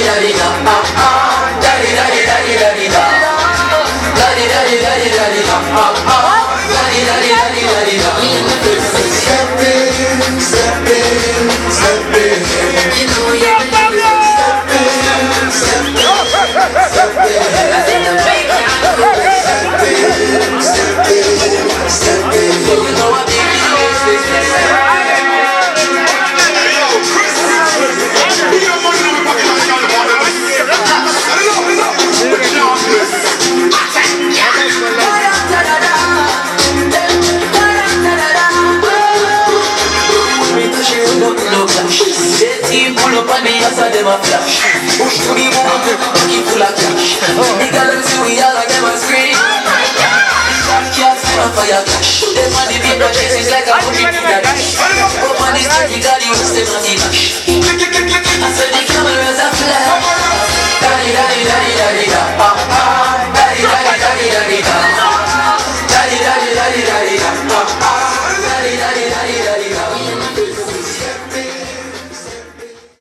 daddy da, daddy daddy daddy daddy da, daddy daddy daddy daddy da, daddy daddy daddy daddy da. Step in, step in, step in. You know you're step in, step in, step in. Step in, step in. You know what baby pull up on me, I saw them a flash. Push to the moon, keep full of cash. The girls see we all like them a scream. Can't stand for your cash. Them on the paper chases like a booty to the dash. Up on the street, we got the hooks, them on the dash. I said the cameras